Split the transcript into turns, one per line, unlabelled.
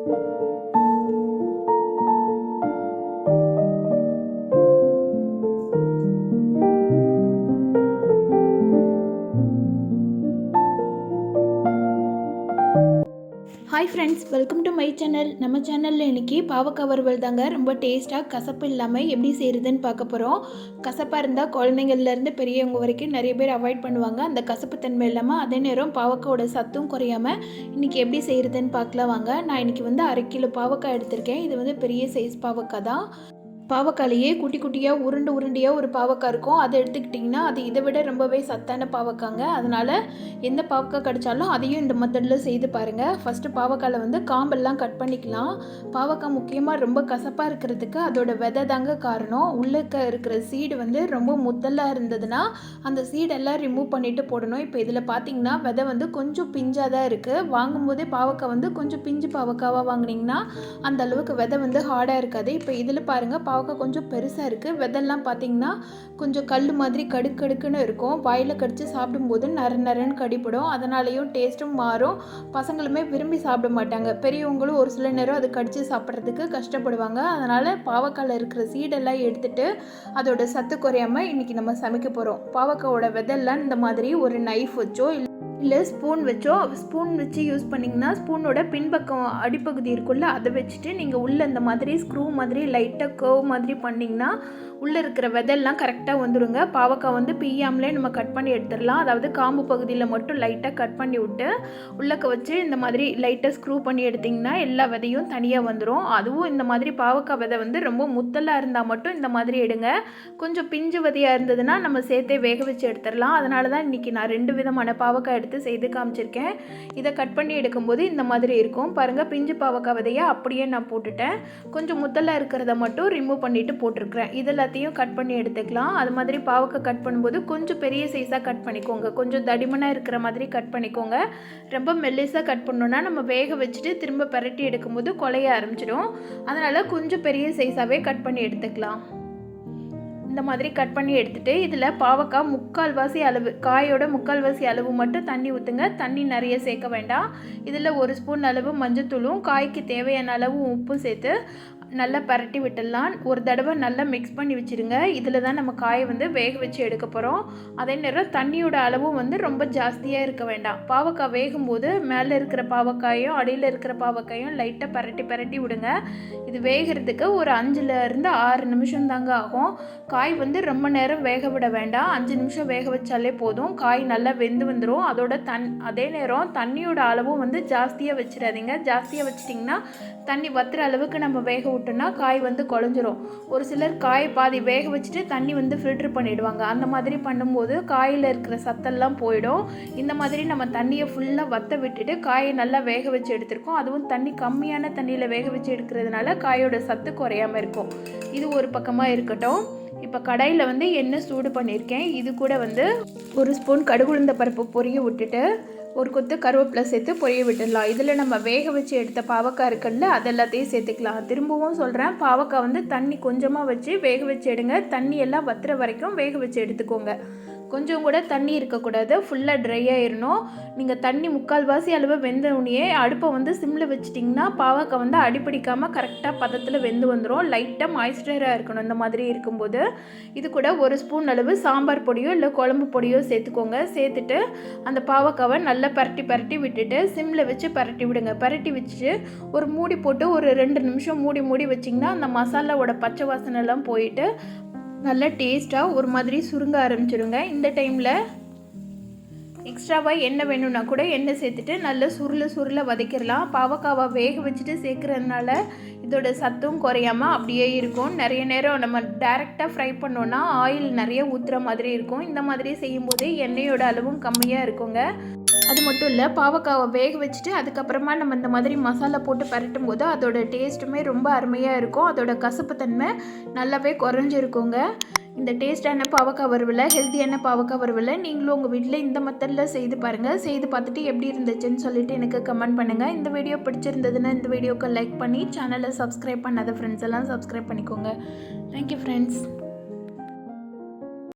Hi friends, welcome to my channel. நம்ம சேனலில் இன்றைக்கி பாவக்காய் வறுவல் தாங்க. ரொம்ப டேஸ்ட்டாக கசப்பு இல்லாமல் எப்படி செய்கிறதுன்னு பார்க்க போகிறோம். கசப்பாக இருந்தால் குழந்தைங்கள்லேருந்து பெரியவங்க வரைக்கும் நிறைய பேர் அவாய்ட் பண்ணுவாங்க. அந்த கசப்பு தன்மை இல்லாமல் அதே நேரம் பாவக்காயோட சத்தும் குறையாமல் இன்றைக்கி எப்படி செய்கிறதுன்னு பார்க்கலாம் வாங்க. நான் இன்றைக்கி வந்து 1/2 கிலோ பாவக்காய் எடுத்திருக்கேன். இது வந்து பெரிய சைஸ் பாவக்காய் தான். பாவக்காயிலேயே குட்டி குட்டியாக உருண்டையாக ஒரு பாவக்காய் இருக்கும். அதை எடுத்துக்கிட்டிங்கன்னா அது இதை விட ரொம்பவே சத்தான பாவக்காங்க. அதனால் எந்த பாவக்காய் கிடைச்சாலும் அதையும் இந்த மெத்தடில் செய்து பாருங்கள். ஃபஸ்ட்டு பாவக்காயில் வந்து காம்பெல்லாம் கட் பண்ணிக்கலாம். பாவக்காய் முக்கியமாக ரொம்ப கசப்பாக இருக்கிறதுக்கு அதோட விதை தாங்க காரணம். உள்ளே இருக்கிற சீடு வந்து ரொம்ப முத்தலாக இருந்ததுன்னா அந்த சீடெல்லாம் ரிமூவ் பண்ணிவிட்டு போடணும். இப்போ இதில் பார்த்திங்கன்னா விதை வந்து கொஞ்சம் பிஞ்சாக தான் இருக்குது. வாங்கும்போதே பாவக்காய் வந்து கொஞ்சம் பிஞ்சு பாவக்காவாக வாங்கினீங்கன்னா அந்த அளவுக்கு விதை வந்து ஹார்டாக இருக்காது. இப்போ இதில் பாருங்கள், பாவக்காய் கொஞ்சம் பெருசாக இருக்குது. விதெல்லாம் பார்த்திங்கன்னா கொஞ்சம் கல் மாதிரி கடுக்குன்னு இருக்கும். வாயில் கடித்து சாப்பிடும்போது நரன்னு கடிப்படும். அதனாலேயும் டேஸ்ட்டும் மாறும். பசங்களுமே விரும்பி சாப்பிட மாட்டாங்க. பெரியவங்களும் ஒரு சில நேரம் அது கடித்து சாப்பிட்றதுக்கு கஷ்டப்படுவாங்க. அதனால் பாவக்காயில் இருக்கிற சீடெல்லாம் எடுத்துகிட்டு அதோட சத்து குறையாமல் இன்றைக்கி நம்ம சமைக்க போகிறோம். பாவக்காயோட விதெல்லாம் இந்த மாதிரி ஒரு நைஃப் வச்சோ இல்லை ஸ்பூன் வச்சு யூஸ் பண்ணிங்கன்னா ஸ்பூனோட பின்பக்கம் அடிப்பகுதி இருக்குல்ல, அதை வச்சுட்டு நீங்கள் உள்ளே இந்த மாதிரி ஸ்க்ரூ மாதிரி லைட்டாக கர்வ் மாதிரி பண்ணிங்கன்னா உள்ளே இருக்கிற விதெல்லாம் கரெக்டாக வந்துடுங்க. பாவக்காய் வந்து பிய்யாமலே நம்ம கட் பண்ணி எடுத்துடலாம். அதாவது காம்பு பகுதியில் மட்டும் லைட்டாக கட் பண்ணி விட்டு உள்ளக்க வச்சு இந்த மாதிரி லைட்டாக ஸ்க்ரூ பண்ணி எடுத்திங்கன்னா எல்லா விதையும் தனியாக வந்துடும். அதுவும் இந்த மாதிரி பாவக்காய் விதை வந்து ரொம்ப முத்தலாக இருந்தால் மட்டும் இந்த மாதிரி எடுங்க. கொஞ்சம் பிஞ்சு விதையாக இருந்ததுன்னா நம்ம சேர்த்தே வேக வச்சு எடுத்துடலாம். அதனால தான் இன்றைக்கி நான் 2 விதமான பாவக்காய் எடுத்து செய்து காமிச்சிருக்கேன். இதை கட் பண்ணி எடுக்கும்போது இந்த மாதிரி இருக்கும் பாருங்கள். பிஞ்சு பாவக்காய் விதையை அப்படியே நான் போட்டுட்டேன். கொஞ்சம் முத்தலாக இருக்கிறத மட்டும் ரிமூவ் பண்ணிவிட்டு போட்டிருக்கிறேன். இதெல்லாம் கட் பண்ணி எடுத்துக்கலாம். அது மாதிரி பாவக்காய் கட் பண்ணும்போது கொஞ்சம் பெரிய சைஸாக கட் பண்ணிக்கோங்க. கொஞ்சம் தடிமனாக இருக்கிற மாதிரி கட் பண்ணிக்கோங்க. ரொம்ப மெல்லிஸாக கட் பண்ணோன்னா நம்ம வேக வச்சுட்டு திரும்ப பரட்டி எடுக்கும்போது குலைய ஆரம்பிச்சிடும். அதனால் கொஞ்சம் பெரிய சைஸாகவே கட் பண்ணி எடுத்துக்கலாம். இந்த மாதிரி கட் பண்ணி எடுத்துகிட்டு இதில் பாவக்காய் 3/4 அளவு, காயோட 3/4 அளவு மட்டும் தண்ணி ஊற்றுங்க. தண்ணி நிறைய சேர்க்க வேண்டாம். இதில் 1 ஸ்பூன் அளவு மஞ்சத்தூளும் காய்க்கு தேவையான அளவு உப்பும் சேர்த்து நல்லா பரட்டி விட்டுடலாம். ஒரு தடவை நல்லா மிக்ஸ் பண்ணி வச்சுருங்க. இதில் தான் நம்ம காயை வந்து வேக வச்சு எடுக்க போகிறோம். அதே நேரம் தண்ணியோட அளவும் வந்து ரொம்ப ஜாஸ்தியாக இருக்க வேண்டாம். பாவக்காய் வேகும்போது மேலே இருக்கிற பாவக்காயும் அடியில் இருக்கிற பாவக்காயும் லைட்டாக பரட்டி விடுங்க. இது வேகிறதுக்கு ஒரு 5லேருந்து 6 நிமிஷம் தாங்க ஆகும். காய் வந்து ரொம்ப நேரம் வேக விட வேண்டாம். 5 நிமிஷம் வேக வச்சாலே போதும். காய் நல்லா வெந்து வந்துடும். அதே நேரம் தண்ணியோட அளவும் வந்து ஜாஸ்தியாக வச்சிடாதீங்க. ஜாஸ்தியாக வச்சிட்டிங்கன்னா தண்ணி வத்துற அளவுக்கு நம்ம வேக விட்டோன்னா காய் வந்து குழஞ்சிரும். ஒரு சிலர் காய் பாதி வேக வச்சுட்டு தண்ணி வந்து ஃபில்ட்ரு பண்ணிவிடுவாங்க. அந்த மாதிரி பண்ணும்போது காயில் இருக்கிற சத்தெல்லாம் போயிடும். இந்த மாதிரி நம்ம தண்ணியை ஃபுல்லாக வற்ற விட்டுட்டு காயை நல்லா வேக வச்சு எடுத்துருக்கோம். அதுவும் தண்ணி கம்மியான தண்ணியில் வேக வச்சு எடுக்கிறதுனால காயோட சத்து குறையாமல் இருக்கும். இது ஒரு பக்கமாக இருக்கட்டும். இப்போ கடாயில் வந்து எண்ணெய் சூடு பண்ணியிருக்கேன். இது கூட வந்து 1 ஸ்பூன் கடுகுளுந்த பருப்பு பொரிய விட்டுட்டு ஒரு கொத்து கருவேப்பிலை சேர்த்து பொரிய விட்டுடலாம். இதில் நம்ம வேக வச்சு எடுத்த பாவக்காய் இருக்குல்ல, அதெல்லாத்தையும் சேர்த்துக்கலாம். திரும்பவும் சொல்கிறேன், பாவக்காய் வந்து தண்ணி கொஞ்சமாக வச்சு வேக வச்சு எடுங்க. தண்ணி எல்லாம் வத்துற வரைக்கும் வேக வச்சு எடுத்துக்கோங்க. கொஞ்சம் கூட தண்ணி இருக்கக்கூடாது. ஃபுல்லாக ட்ரை ஆயிடணும். நீங்கள் தண்ணி 3/4 அளவு வெந்த உடனே அடுப்பை வந்து சிம்மில் வச்சிட்டிங்கன்னா பாவக்காய் வந்து அடிப்பிடிக்காமல் கரெக்டாக பதத்தில் வெந்து வந்துடும். லைட்டாக மாய்ஸ்சராக இருக்கணும். இந்த மாதிரி இருக்கும்போது இது கூட 1 ஸ்பூன் அளவு சாம்பார் பொடியோ இல்லை குழம்பு பொடியோ சேர்த்துக்கோங்க. சேர்த்துட்டு அந்த பாவக்காவை நல்லா பரட்டி விட்டுட்டு சிம்மில் வச்சு பரட்டி விடுங்க. பரட்டி வச்சுட்டு ஒரு மூடி போட்டு ஒரு 2 நிமிஷம் மூடி வச்சிங்கன்னா அந்த மசாலாவோட பச்சை வாசனைலாம் போயிட்டு நல்லா டேஸ்ட்டாக ஒரு மாதிரி சுருங்க ஆரம்பிச்சிடுங்க. இந்த டைமில் எக்ஸ்ட்ராவாக எண்ணெய் வேணும்னா கூட எண்ணெய் சேர்த்துட்டு நல்லா சுருள வதக்கிடலாம். பாவக்காவை வேக வச்சுட்டு சேர்க்குறதுனால இதோட சத்தும் குறையாமல் அப்படியே இருக்கும். நிறைய நேரம் நம்ம டைரெக்டாக ஃப்ரை பண்ணோன்னா ஆயில் நிறைய ஊற்றுற மாதிரி இருக்கும். இந்த மாதிரி செய்யும்போதே எண்ணெயோட அளவும் கம்மியாக இருக்குங்க. அது மட்டும் இல்லை, பாவக்காவை வேக வச்சுட்டு அதுக்கப்புறமா நம்ம இந்த மாதிரி மசாலா போட்டு பரட்டும் போது அதோட டேஸ்ட்டுமே ரொம்ப அருமையாக இருக்கும். அதோட கசப்பு தன்மை நல்லாவே குறைஞ்சிருக்குங்க. இந்த டேஸ்டான பாவக்காய் வறுவலை, ஹெல்த்தியான பாவக்காய் வறுவலை நீங்களும் உங்கள் வீட்டில் இந்த மெத்தடில் செய்து பாருங்கள். செய்து பார்த்துட்டு எப்படி இருந்துச்சுன்னு சொல்லிட்டு எனக்கு கமெண்ட் பண்ணுங்கள். இந்த வீடியோ பிடிச்சிருந்ததுன்னா இந்த வீடியோக்கு லைக் பண்ணி சேனலை சப்ஸ்கிரைப் பண்ணாத ஃப்ரெண்ட்ஸ் எல்லாம் சப்ஸ்கிரைப் பண்ணிக்கோங்க. Thank you friends.